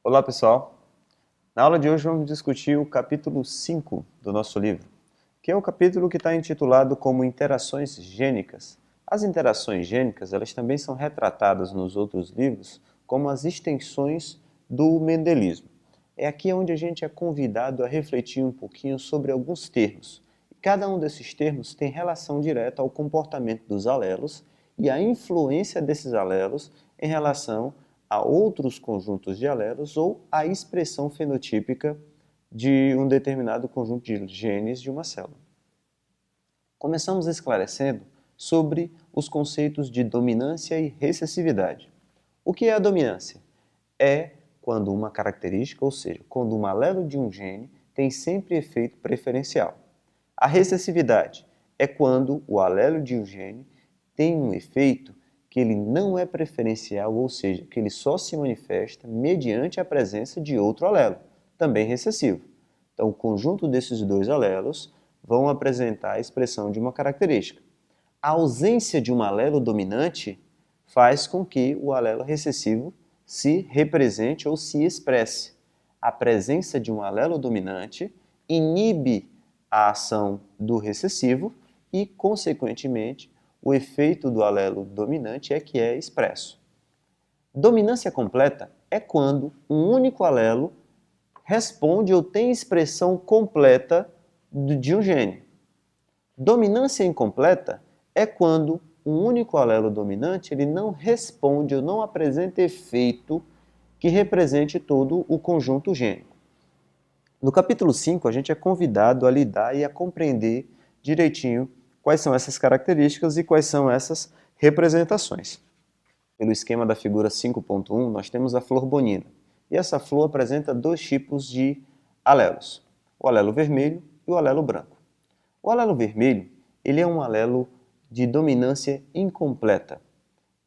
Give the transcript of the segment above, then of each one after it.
Olá pessoal, na aula de hoje vamos discutir o capítulo 5 do nosso livro, que é o capítulo que está intitulado como Interações Gênicas. As interações gênicas elas também são retratadas nos outros livros como as extensões do mendelismo. É aqui onde a gente é convidado a refletir um pouquinho sobre alguns termos. Cada um desses termos tem relação direta ao comportamento dos alelos e a influência desses alelos em relação a outros conjuntos de alelos ou a expressão fenotípica de um determinado conjunto de genes de uma célula. Começamos esclarecendo sobre os conceitos de dominância e recessividade. O que é a dominância? É quando uma característica, ou seja, quando um alelo de um gene tem sempre efeito preferencial. A recessividade é quando o alelo de um gene tem um efeito que ele não é preferencial, ou seja, que ele só se manifesta mediante a presença de outro alelo, também recessivo. Então, o conjunto desses dois alelos vão apresentar a expressão de uma característica. A ausência de um alelo dominante faz com que o alelo recessivo se represente ou se expresse. A presença de um alelo dominante inibe a ação do recessivo e, consequentemente, o efeito do alelo dominante é que é expresso. Dominância completa é quando um único alelo responde ou tem expressão completa de um gene. Dominância incompleta é quando um único alelo dominante ele não responde ou não apresenta efeito que represente todo o conjunto gênico. No capítulo 5, a gente é convidado a lidar e a compreender direitinho quais são essas características e quais são essas representações. Pelo esquema da figura 5.1, nós temos a flor bonina. E essa flor apresenta dois tipos de alelos, o alelo vermelho e o alelo branco. O alelo vermelho ele é um alelo de dominância incompleta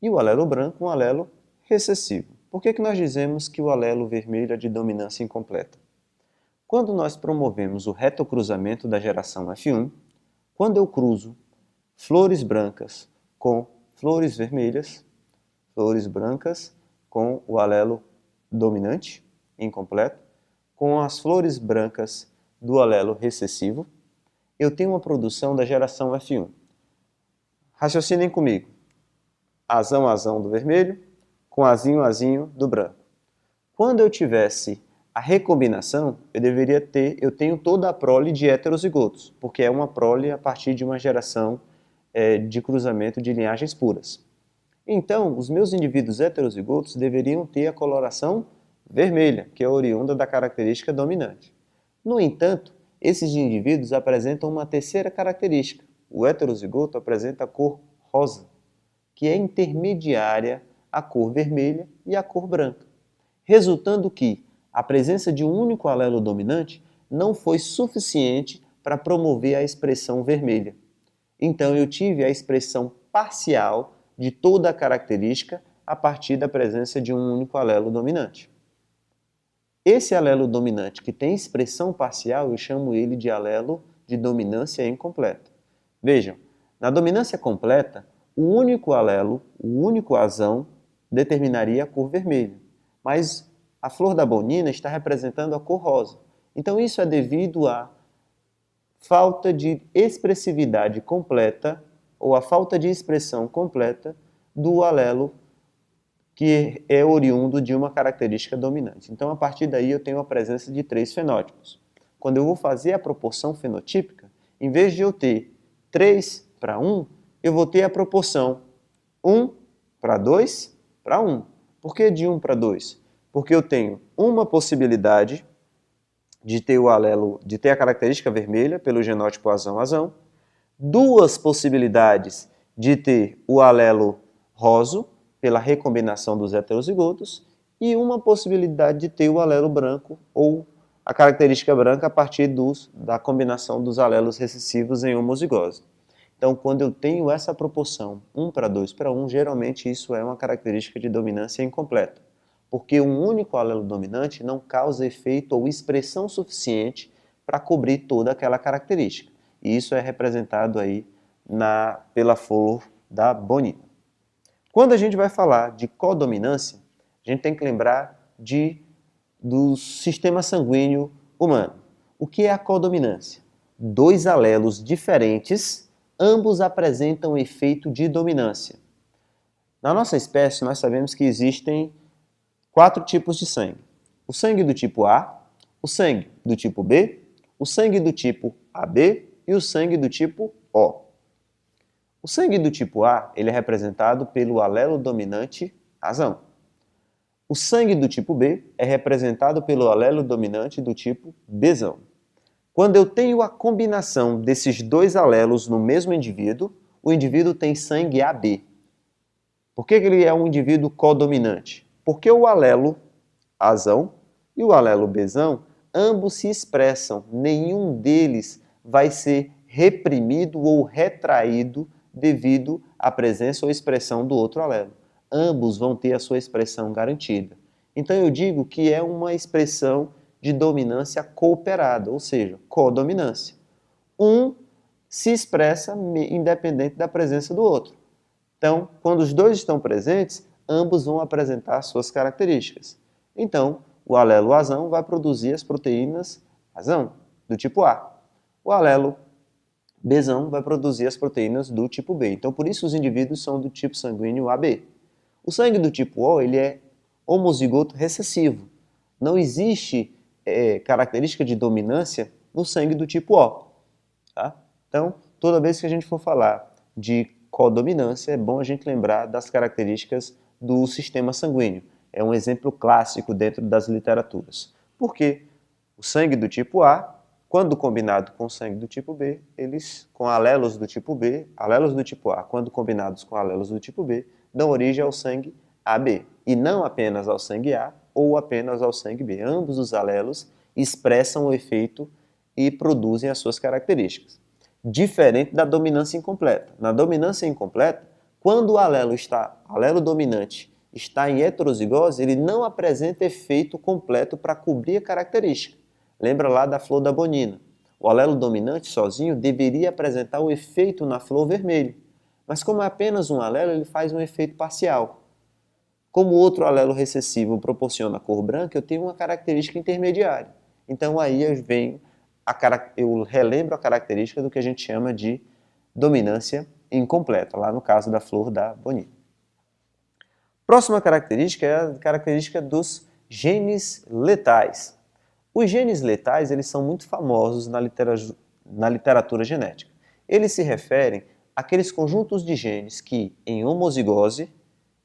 e o alelo branco um alelo recessivo. Por que nós dizemos que o alelo vermelho é de dominância incompleta? Quando nós promovemos o retocruzamento da geração F1, quando eu cruzo flores brancas com flores vermelhas, flores brancas com o alelo dominante, incompleto, com as flores brancas do alelo recessivo, eu tenho uma produção da geração F1. Raciocinem comigo. Azão, azão do vermelho, com azinho, azinho do branco. Quando eu tivesse a recombinação, eu tenho toda a prole de heterozigotos, porque é uma prole a partir de uma geração de cruzamento de linhagens puras. Então, os meus indivíduos heterozigotos deveriam ter a coloração vermelha, que é oriunda da característica dominante. No entanto, esses indivíduos apresentam uma terceira característica. O heterozigoto apresenta a cor rosa, que é intermediária à cor vermelha e à cor branca, resultando que a presença de um único alelo dominante não foi suficiente para promover a expressão vermelha. Então eu tive a expressão parcial de toda a característica a partir da presença de um único alelo dominante. Esse alelo dominante que tem expressão parcial, eu chamo ele de alelo de dominância incompleta. Vejam, na dominância completa, o único alelo, o único azão, determinaria a cor vermelha, mas a flor da bonina está representando a cor rosa. Então isso é devido à falta de expressividade completa ou à falta de expressão completa do alelo que é oriundo de uma característica dominante. Então, a partir daí, eu tenho a presença de três fenótipos. Quando eu vou fazer a proporção fenotípica, em vez de eu ter 3 para 1, eu vou ter a proporção 1 para 2 para 1. Por que de 1 para 2? Porque eu tenho uma possibilidade de ter o alelo, de ter a característica vermelha pelo genótipo azão-azão, duas possibilidades de ter o alelo roso pela recombinação dos heterozigotos e uma possibilidade de ter o alelo branco ou a característica branca a partir da combinação dos alelos recessivos em homozigose. Então, quando eu tenho essa proporção 1 para 2 para 1, geralmente isso é uma característica de dominância incompleta, porque um único alelo dominante não causa efeito ou expressão suficiente para cobrir toda aquela característica. E isso é representado aí pela flor da bonina. Quando a gente vai falar de codominância, a gente tem que lembrar de do sistema sanguíneo humano. O que é a codominância? Dois alelos diferentes, ambos apresentam efeito de dominância. Na nossa espécie, nós sabemos que existem 4 tipos de sangue. O sangue do tipo A, o sangue do tipo B, o sangue do tipo AB e o sangue do tipo O. O sangue do tipo A ele é representado pelo alelo dominante azão. O sangue do tipo B é representado pelo alelo dominante do tipo Bzão. Quando eu tenho a combinação desses dois alelos no mesmo indivíduo, o indivíduo tem sangue AB. Por que ele é um indivíduo codominante? Porque o alelo azão e o alelo Bzão, ambos se expressam, nenhum deles vai ser reprimido ou retraído devido à presença ou expressão do outro alelo. Ambos vão ter a sua expressão garantida. Então eu digo que é uma expressão de dominância cooperada, ou seja, codominância. Um se expressa independente da presença do outro. Então, quando os dois estão presentes, ambos vão apresentar suas características. Então, o alelo azão vai produzir as proteínas azão, do tipo A. O alelo Bzão vai produzir as proteínas do tipo B. Então, por isso os indivíduos são do tipo sanguíneo AB. O sangue do tipo O ele é homozigoto recessivo. Não existe característica de dominância no sangue do tipo O. Tá? Então, toda vez que a gente for falar de codominância, é bom a gente lembrar das características do sistema sanguíneo. É um exemplo clássico dentro das literaturas. Porque o sangue do tipo A, quando combinado com o sangue do tipo B, eles, com alelos do tipo B, alelos do tipo A, quando combinados com alelos do tipo B, dão origem ao sangue AB. E não apenas ao sangue A ou apenas ao sangue B. Ambos os alelos expressam o efeito e produzem as suas características. Diferente da dominância incompleta. Na dominância incompleta, quando o alelo dominante está em heterozigose, ele não apresenta efeito completo para cobrir a característica. Lembra lá da flor da bonina. O alelo dominante sozinho deveria apresentar o efeito na flor vermelha. Mas como é apenas um alelo, ele faz um efeito parcial. Como o outro alelo recessivo proporciona a cor branca, eu tenho uma característica intermediária. Então aí eu relembro a característica do que a gente chama de dominância incompleta, lá no caso da flor da bonina. Próxima característica é a característica dos genes letais. Os genes letais eles são muito famosos na literatura genética. Eles se referem àqueles conjuntos de genes que, em homozigose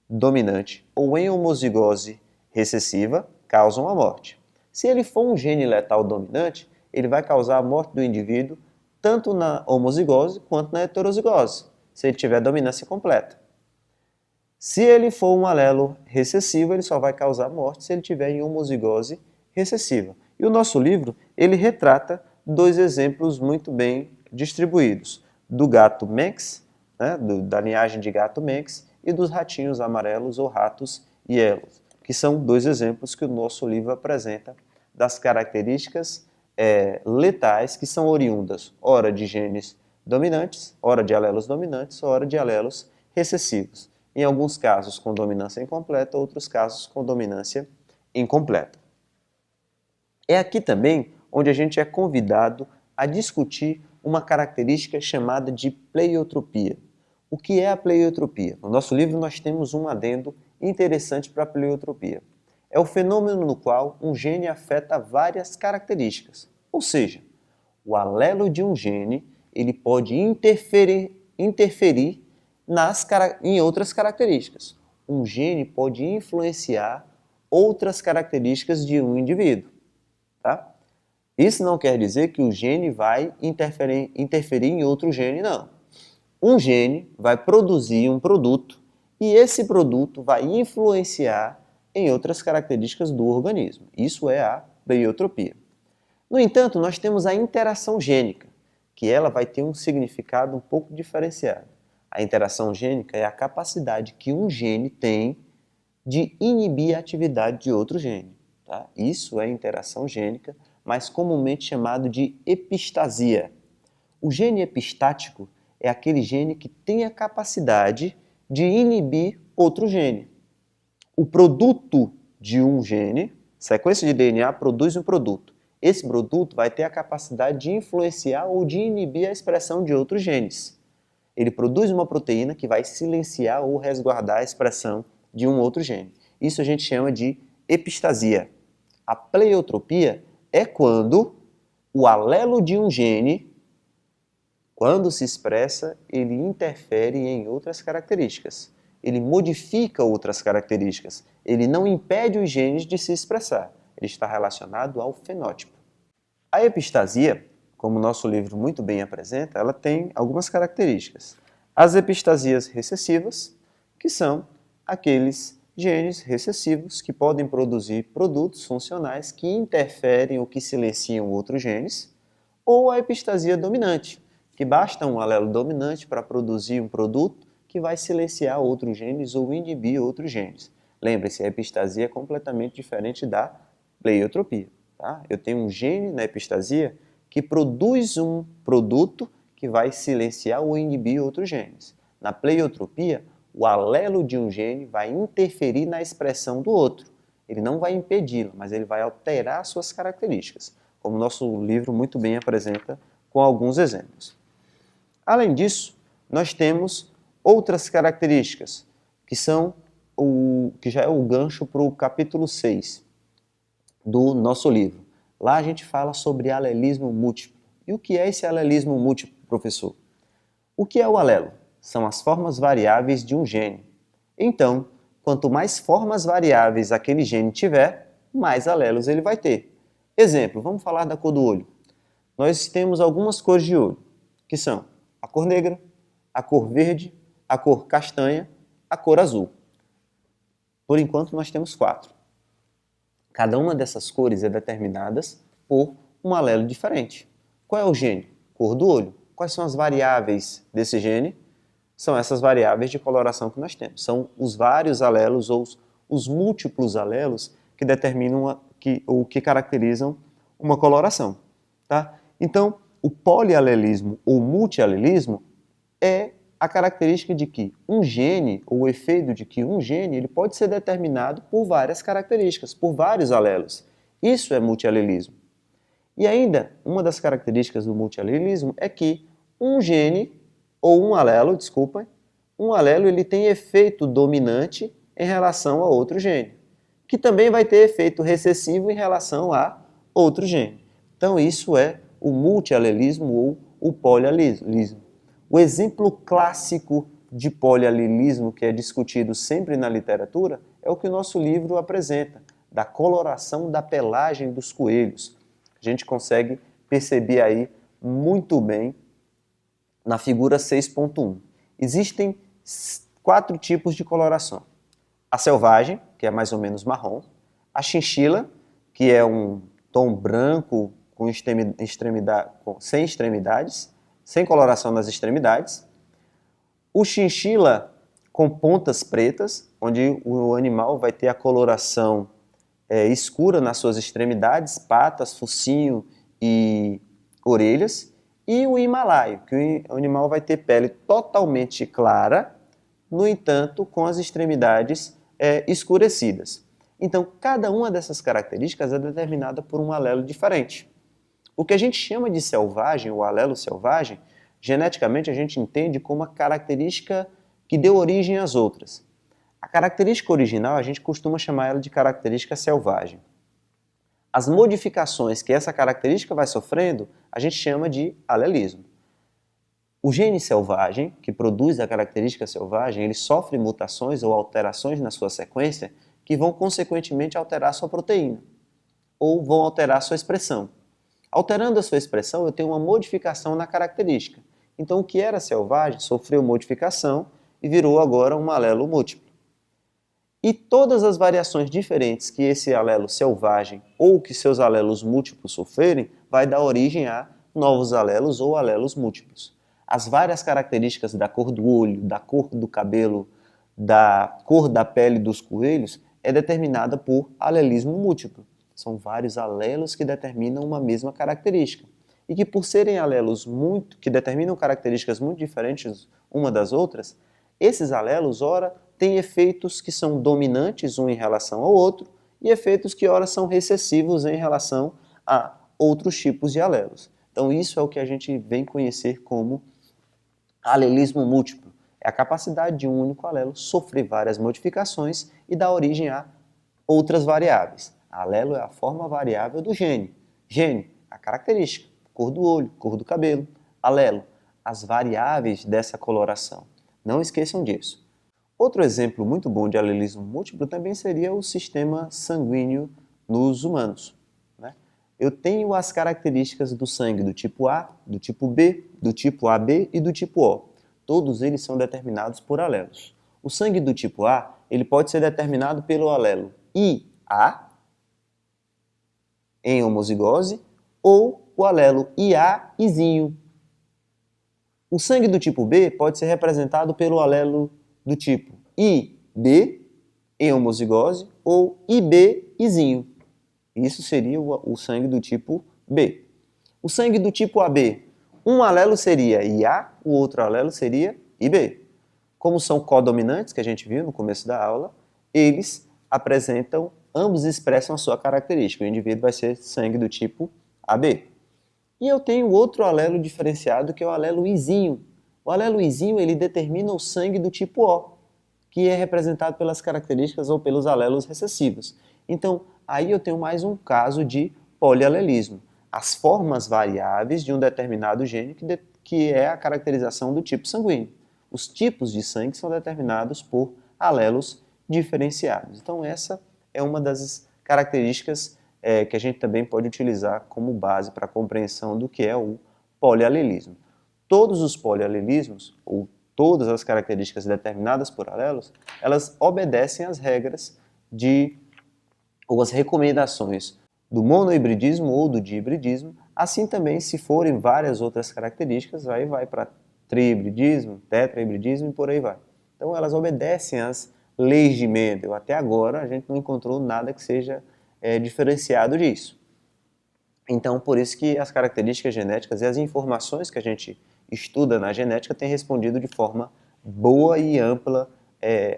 dominante ou em homozigose recessiva, causam a morte. Se ele for um gene letal dominante, ele vai causar a morte do indivíduo tanto na homozigose quanto na heterozigose, se ele tiver dominância completa. Se ele for um alelo recessivo, ele só vai causar morte se ele tiver em homozigose recessiva. E o nosso livro, ele retrata 2 exemplos muito bem distribuídos, do gato Manx, né, da linhagem de gato Manx, e dos ratinhos amarelos ou ratos yellows, que são 2 exemplos que o nosso livro apresenta das características letais que são oriundas, ora de genes dominantes, ora de alelos dominantes, ora de alelos recessivos. Em alguns casos com dominância incompleta, outros casos com dominância incompleta. É aqui também onde a gente é convidado a discutir uma característica chamada de pleiotropia. O que é a pleiotropia? No nosso livro nós temos um adendo interessante para a pleiotropia. É o fenômeno no qual um gene afeta várias características. Ou seja, o alelo de um gene ele pode interferir em outras características. Um gene pode influenciar outras características de um indivíduo. Tá? Isso não quer dizer que o gene vai interferir em outro gene, não. Um gene vai produzir um produto e esse produto vai influenciar em outras características do organismo. Isso é a pleiotropia. No entanto, nós temos a interação gênica, que ela vai ter um significado um pouco diferenciado. A interação gênica é a capacidade que um gene tem de inibir a atividade de outro gene. Tá? Isso é interação gênica, mas comumente chamado de epistasia. O gene epistático é aquele gene que tem a capacidade de inibir outro gene. O produto de um gene sequência de DNA produz um produto. Esse produto vai ter a capacidade de influenciar ou de inibir a expressão de outros genes. Ele produz uma proteína que vai silenciar ou resguardar a expressão de um outro gene. Isso a gente chama de epistasia. A pleiotropia é quando o alelo de um gene, quando se expressa, ele interfere em outras características. Ele modifica outras características. Ele não impede os genes de se expressar. Ele está relacionado ao fenótipo. A epistasia, como o nosso livro muito bem apresenta, ela tem algumas características. As epistasias recessivas, que são aqueles genes recessivos que podem produzir produtos funcionais que interferem ou que silenciam outros genes, ou a epistasia dominante, que basta um alelo dominante para produzir um produto que vai silenciar outros genes ou inibir outros genes. Lembre-se, a epistasia é completamente diferente da pleiotropia. Tá? Eu tenho um gene na epistasia que produz um produto que vai silenciar ou inibir outros genes. Na pleiotropia, o alelo de um gene vai interferir na expressão do outro. Ele não vai impedi-la, mas ele vai alterar suas características, como o nosso livro muito bem apresenta com alguns exemplos. Além disso, nós temos outras características, que já é o gancho para o capítulo 6 do nosso livro. Lá a gente fala sobre alelismo múltiplo. E o que é esse alelismo múltiplo, professor? O que é o alelo? São as formas variáveis de um gene. Então, quanto mais formas variáveis aquele gene tiver, mais alelos ele vai ter. Exemplo, vamos falar da cor do olho. Nós temos algumas cores de olho, que são a cor negra, a cor verde, a cor castanha, a cor azul. Por enquanto, nós temos 4. Cada uma dessas cores é determinada por um alelo diferente. Qual é o gene? Cor do olho. Quais são as variáveis desse gene? São essas variáveis de coloração que nós temos. São os vários alelos ou os múltiplos alelos que determinam ou que caracterizam uma coloração. Tá? Então, o polialelismo ou multialelismo é a característica de que um gene, ou o efeito de que um gene, ele pode ser determinado por várias características, por vários alelos. Isso é multialelismo. E ainda, uma das características do multialelismo é que um gene, ou um alelo ele tem efeito dominante em relação a outro gene, que também vai ter efeito recessivo em relação a outro gene. Então isso é o multialelismo ou o polialelismo. O exemplo clássico de polialelismo que é discutido sempre na literatura é o que o nosso livro apresenta, da coloração da pelagem dos coelhos. A gente consegue perceber aí muito bem na figura 6.1. Existem 4 tipos de coloração. A selvagem, que é mais ou menos marrom. A chinchila, que é um tom branco sem extremidades, sem coloração nas extremidades. O chinchila com pontas pretas, onde o animal vai ter a coloração escura nas suas extremidades, patas, focinho e orelhas. E o himalaio, que o animal vai ter pele totalmente clara, no entanto, com as extremidades escurecidas. Então, cada uma dessas características é determinada por um alelo diferente. O que a gente chama de selvagem, o alelo selvagem, geneticamente a gente entende como a característica que deu origem às outras. A característica original a gente costuma chamar ela de característica selvagem. As modificações que essa característica vai sofrendo, a gente chama de alelismo. O gene selvagem, que produz a característica selvagem, ele sofre mutações ou alterações na sua sequência que vão consequentemente alterar sua proteína ou vão alterar sua expressão. Alterando a sua expressão, eu tenho uma modificação na característica. Então, o que era selvagem sofreu modificação e virou agora um alelo múltiplo. E todas as variações diferentes que esse alelo selvagem ou que seus alelos múltiplos sofrerem, vai dar origem a novos alelos ou alelos múltiplos. As várias características da cor do olho, da cor do cabelo, da cor da pele dos coelhos é determinada por alelismo múltiplo. São vários alelos que determinam uma mesma característica. E que por serem alelos que determinam características muito diferentes uma das outras, esses alelos, ora, têm efeitos que são dominantes um em relação ao outro e efeitos que ora são recessivos em relação a outros tipos de alelos. Então isso é o que a gente vem conhecer como alelismo múltiplo. É a capacidade de um único alelo sofrer várias modificações e dar origem a outras variáveis. Alelo é a forma variável do gene. Gene, a característica, cor do olho, cor do cabelo. Alelo, as variáveis dessa coloração. Não esqueçam disso. Outro exemplo muito bom de alelismo múltiplo também seria o sistema sanguíneo nos humanos. Eu tenho as características do sangue do tipo A, do tipo B, do tipo AB e do tipo O. Todos eles são determinados por alelos. O sangue do tipo A, ele pode ser determinado pelo alelo IA, em homozigose, ou o alelo IA-izinho. O sangue do tipo B pode ser representado pelo alelo do tipo IB, em homozigose, ou IB-izinho. Isso seria o sangue do tipo B. O sangue do tipo AB, um alelo seria IA, o outro alelo seria IB. Como são codominantes, que a gente viu no começo da aula, eles apresentam, ambos expressam a sua característica. O indivíduo vai ser sangue do tipo AB. E eu tenho outro alelo diferenciado, que é o alelo Izinho. O alelo Izinho, ele determina o sangue do tipo O, que é representado pelas características ou pelos alelos recessivos. Então, aí eu tenho mais um caso de polialelismo. As formas variáveis de um determinado gene que é a caracterização do tipo sanguíneo. Os tipos de sangue são determinados por alelos diferenciados. Então, essa é uma das características que a gente também pode utilizar como base para a compreensão do que é o polialelismo. Todos os polialelismos, ou todas as características determinadas por alelos, elas obedecem às regras ou às recomendações do monohibridismo ou do dihibridismo. Assim também, se forem várias outras características, aí vai para trihibridismo, tetrahibridismo e por aí vai. Então elas obedecem às leis de Mendel. Até agora a gente não encontrou nada que seja diferenciado disso. Então por isso que as características genéticas e as informações que a gente estuda na genética têm respondido de forma boa e ampla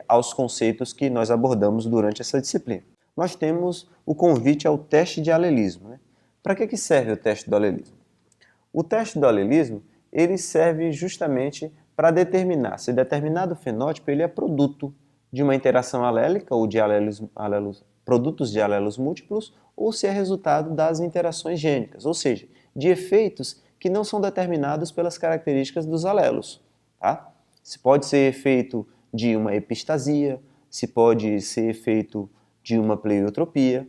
aos conceitos que nós abordamos durante essa disciplina. Nós temos o convite ao teste de alelismo. Para que serve o teste do alelismo? O teste do alelismo ele serve justamente para determinar se determinado fenótipo ele é produto de uma interação alélica ou de produtos de alelos múltiplos ou se é resultado das interações gênicas, ou seja, de efeitos que não são determinados pelas características dos alelos. Tá? Se pode ser efeito de uma epistasia, se pode ser efeito de uma pleiotropia,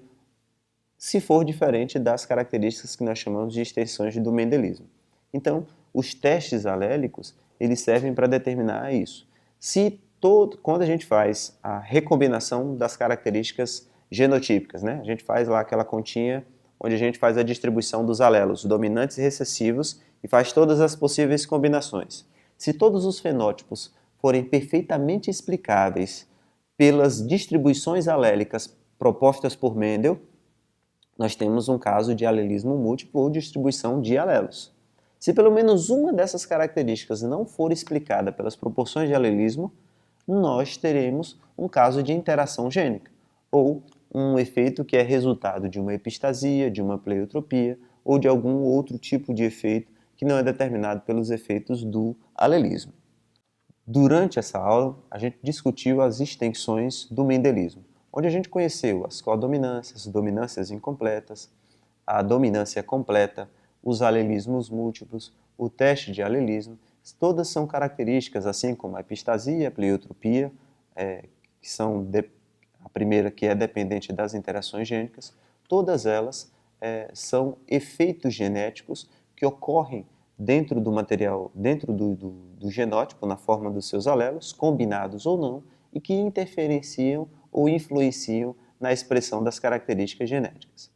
se for diferente das características que nós chamamos de extensões do mendelismo. Então, os testes alélicos, eles servem para determinar isso. Quando a gente faz a recombinação das características genotípicas, a gente faz lá aquela continha onde a gente faz a distribuição dos alelos dominantes e recessivos e faz todas as possíveis combinações. Se todos os fenótipos forem perfeitamente explicáveis pelas distribuições alélicas propostas por Mendel, nós temos um caso de alelismo múltiplo ou distribuição de alelos. Se pelo menos uma dessas características não for explicada pelas proporções de alelismo, nós teremos um caso de interação gênica, ou um efeito que é resultado de uma epistasia, de uma pleiotropia, ou de algum outro tipo de efeito que não é determinado pelos efeitos do alelismo. Durante essa aula, a gente discutiu as extensões do mendelismo, onde a gente conheceu as codominâncias, dominâncias incompletas, a dominância completa, os alelismos múltiplos, o teste de alelismo. Todas são características, assim como a epistasia, a pleiotropia, que são a primeira que é dependente das interações gênicas, todas elas são efeitos genéticos que ocorrem dentro do material, dentro do genótipo, na forma dos seus alelos, combinados ou não, e que interferenciam ou influenciam na expressão das características genéticas.